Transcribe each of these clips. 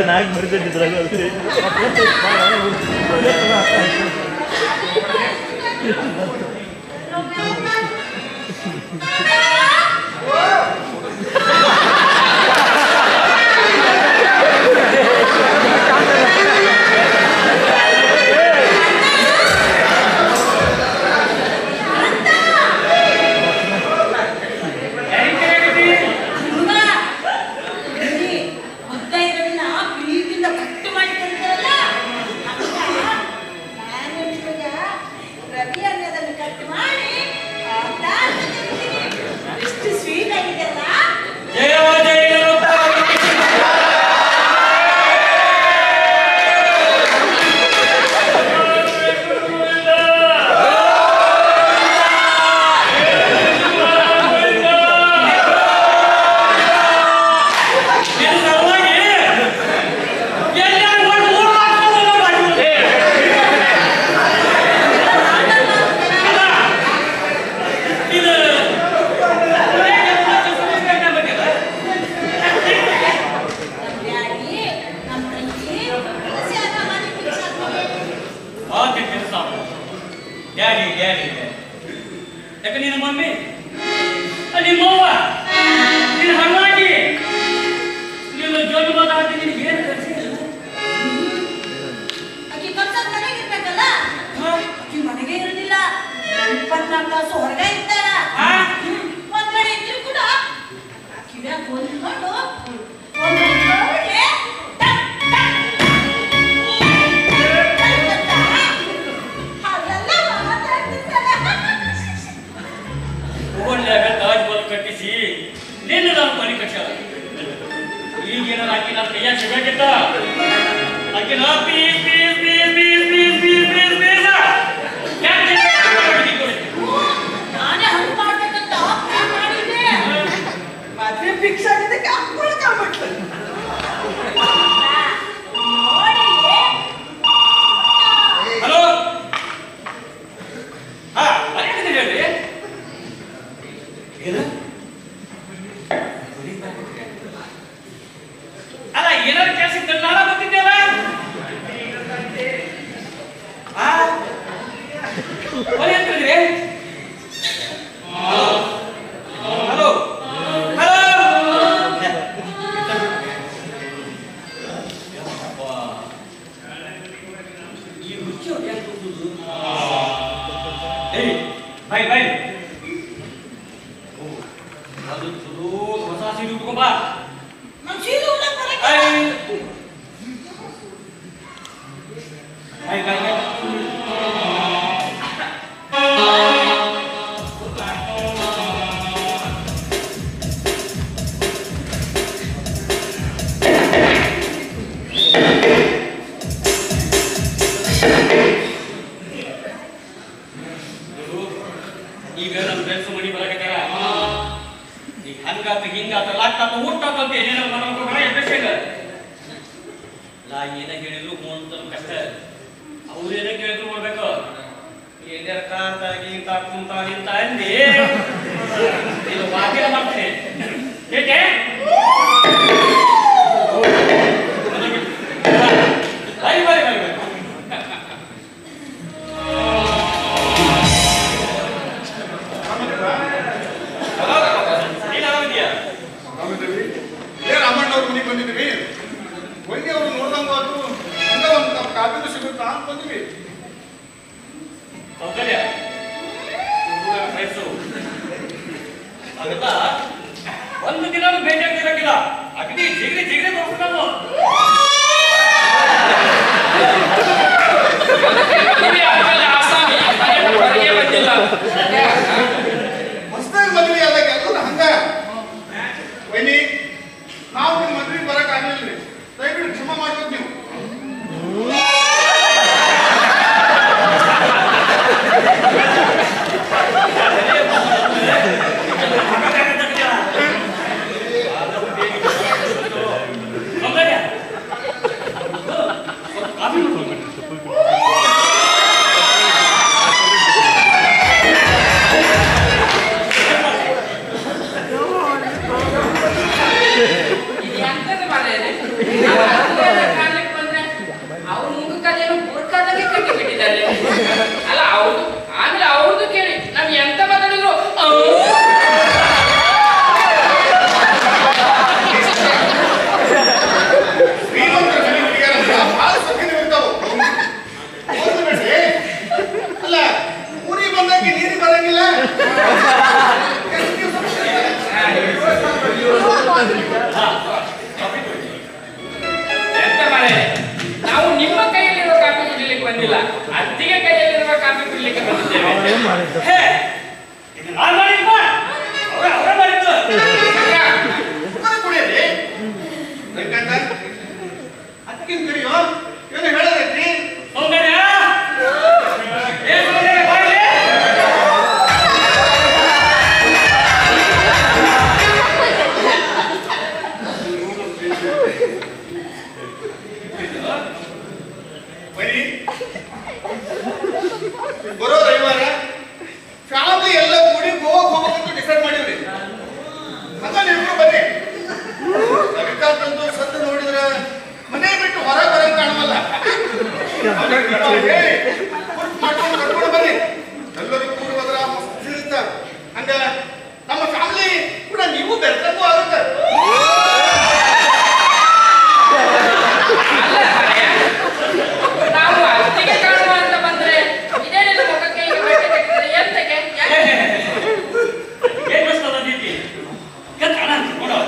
ನಾಲ್ಕು ಬರ್ತೈತಿದ್ರಾಗ ಒಂದು ದಿನ ಭೇಟಿ ಆಗ್ತಿರಕ್ಕಿಲ್ಲ ಅಗ್ನಿ ಜಿಗ್ರಿ ಜಿಗ್ರಿ ನಾವು ಹೊಸದಾಗಿ ಮದುವೆ ಆದಾಗ ಎಲ್ಲ ಹಂಗ ಬನ್ನಿ ನಾವು ನಿಮ್ಮ ಮದುವೆ ಬರಕ್ ಆಗ್ಲಿಲ್ರಿ ದಯವಿಟ್ಟು ಕ್ಷಮ ಮಾಡ್ಬೇಕು ನೀವು ಕಾಫಿ ಅತ್ತಿಗೆ ಕೈಯಲ್ಲಿರುವ ಕಾಫಿ ಕುಡಿಲಿಕ್ಕೆ ಬಂದಿದ್ದೇವೆ. ಹೇ, ಇದು ನಾನ್ ಮಾಡಿದ್ವ? ಅವ್ರ ಮಾಡಿದ್ದು. ಕುಡಿಯಲಿ ರಂಗಣ್ಣ ಅದಕ್ಕಿಂತ ಕಡಿಯೋ ಏನು ಹೇಳೋದೈತಿ ಸೌಂದರ್ಯ ಏ ಸೌಂದರ್ಯ ಬಾಯಿಲೆ ಬನ್ನಿ ಬರೋ ರವಿವಾರ ಫ್ಯಾಮಿಲಿ ಎಲ್ಲ ಕೂಡಿ ಗೋವಾಗೆ ಹೋಗ್ಬೇಕಂತ ಡಿಸೈಡ್ ಮಾಡಿವ್ರಿ ಅದ ನೀವು ಬನ್ನಿ ರವಿಕಾಂತಂದು ಸದ್ದು ನೋಡಿದ್ರೆ ಮನೆ ಬಿಟ್ಟು ಹೊರಗೆ ಬರಂಗ್ ಕಾಣವಲ್ಲ ಹೇಳಿ ಮಾಡ್ಕೊಂಡು ಕರ್ಕೊಂಡು ಬನ್ನಿ ಎಲ್ಲರೂ ಕೂಡಿ ಹೋದ್ರ ಮಸ್ತ್ ಇರುತ್ತ ಹಂಗ ನಮ್ಮ ಫ್ಯಾಮಿಲಿ ಕೂಡ ನೀವು ಬೆಳ್ತಕ್ಕೂ ಆಗುತ್ತೆ ನಾವು ಅತ್ತಿಗೆ ಕಾಣುವ ಅಂತ ಬಂದ್ರೆ ಇದೇನಿಲ್ಲ ಮುಖಕ್ಕೆ ಈಗ ಬಟ್ಟೆ ಕಟ್ಟಿದ್ರೆ ಎಂತಕ್ಕೆ? ಏನ್ ಬಸ್ತದ ನೀತಿ ಕಾಣ ನೋಡೋ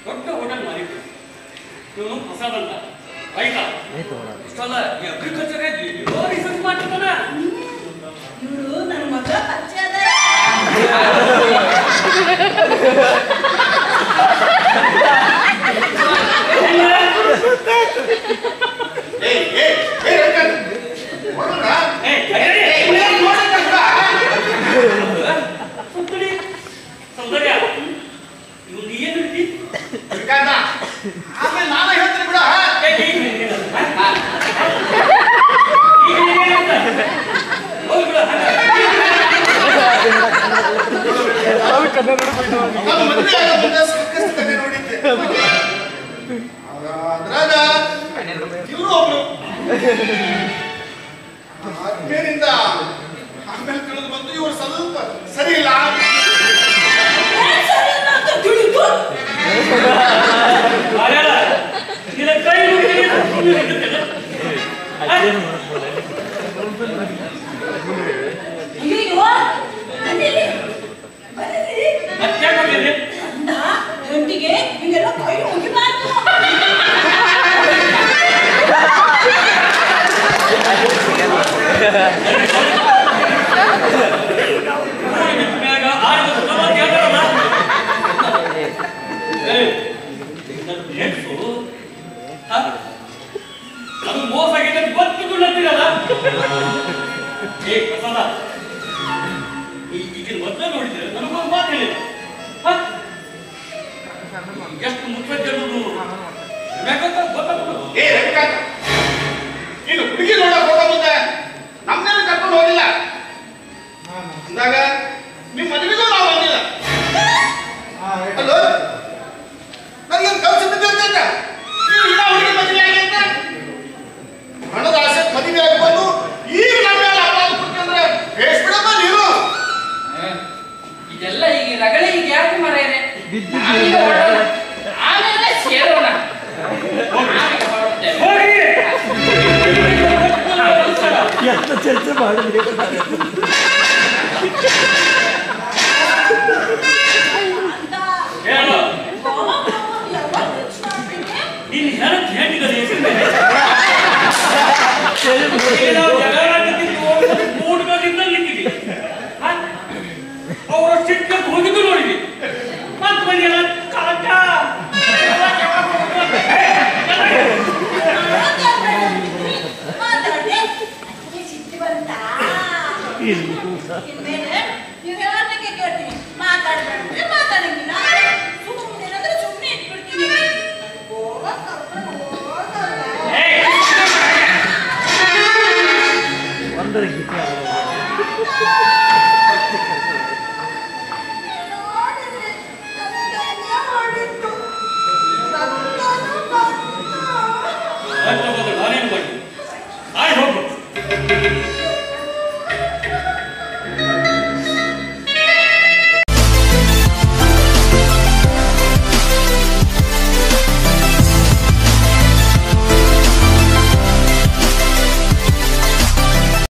ದೊಡ್ಡ ಹೋಟೆಲ್ ಮಾಲೀಕ ಇವನು ಪ್ರಸಾದ್ ಅಂತ ರೈತ ಇಷ್ಟಲ್ಲ ಈ ಅಗ್ರಿಕಲ್ಚರ್ ರಿಸರ್ಚ್ ಮಾಡ್ತಿರ್ತಾನ ಇವರು ನನ್ನ ಮಗ ಪರಿಚಯ ಸೌಂದರ್ಯ ಇವ್ನು ಏನು ರೀತಿ ಆಮೇಲೆ ನಾನೇ ಹೇಳ್ತೀನಿ ಬಿಡ ಮದುವೆ ಆಗೋ ಮುಂದೆ ಸಾಕಷ್ಟು ಕಡೆ ನೋಡಿದ್ದೆ ಅದ್ರಾಗ ಇವರು ಒಬ್ರು ಆದ್ಮೇಲಿಂದ ಆಮೇಲೆ ತಿಳಿದು ಬಂದು ಇವರು ಸ್ವಲ್ಪ ಸರಿ ಇಲ್ಲ ಕೈ ಗಂಟಿಗೆ ಹಿಂಗೆಲ್ಲ ಕೈ ಮುಗಿಬಾರ್ದು ಅದು ಮೋಸ ಆಗಿದೆ ಗೊತ್ತಿರಲ್ಲ ಏ ಪ್ರಸಾದ ಈಗಿನ ಮೊದಲೇ ನೋಡಿದ್ರೆ ನನಗೊಂದು ಮಾತು ಹೇಳಿಲ್ಲ ಎಷ್ಟು ಮುಚ್ಚು ಗೊತ್ತಾಗ್ತದೆ ಏ ರವಿಕಾಂತ ನೀನು ಹುಡುಗಿ ನೋಡಕ್ ಹೋಗೋ ಮುಂದೆ ನಮ್ನೆಲ್ಲ ಕರ್ಕೊಂಡು ಹೋಗಿಲ್ಲ ಅಂದಾಗ ನಿಮ್ ಮದುವೆಗೂ ನಾವು ಬಂದಿಲ್ಲ ಅಲ್ಲೋ ನನಗೆ ಕಲ್ಸಿ ಬಿದ್ದಿರ್ತೈತ ನೀವು ಇಲ್ಲ ಹುಡುಗಿ ಮದುವೆ ಆಗಿ ಅಂತ ಹಣದ ಆಸೆ ಮದುವೆ ಆಗಿ ಬಂದು ಈಗ ನಮ್ಮ ಮೇಲೆ ಅಪರಾಧ ಕೊಡ್ತಂದ್ರೆ ಬೇಸ್ಬಿಡಪ್ಪ ನೀನು ಇದೆಲ್ಲ ಈಗ ರಗಳೆ ಈಗ ಯಾಕೆ ಮರೆಯರೆ ಆಮೇಲೆ ಸೇರೋಣ ಆಮೇಲೆ ಹೊರಡ್ತೇವೆ. ఎంత చర్చ ಮಾಡಿದ್ರೆ ಹೇಳು ನೀನು ಹೇಳಕ್ ಹೇಳಿದರೆ ಮೂಡ್ಗಳಿಂದ ನಿಂತಿದ್ವಿ ಅವರ ಸಿಟ್ಕೊಂಡು ಹೋಗಿದ್ದು ನೋಡಿದ್ವಿ ಮತ್ತೆ ಬಂದಿಲ್ಲ ಕಾಕ ಇನ್ಮೇಲೆ ನೀವು ಹೇಳೋದಕ್ಕೆ ಕೇಳ್ತೀನಿ ಮಾತಾಡ್ಬೇಡ್ರೆ ಮಾತಾಡಂಗಿಲ್ಲ ಸುಮ್ಮನೆ ಅಂದ್ರೆ ಸುಮ್ಮನೆ ಇಟ್ಬಿಡ್ತೀನಿ ಹೋಗಕ್ ಕರ್ಕೊಂಡು ಹೋಗಲ್ಲ ಒಂದರ ಗೀತೆ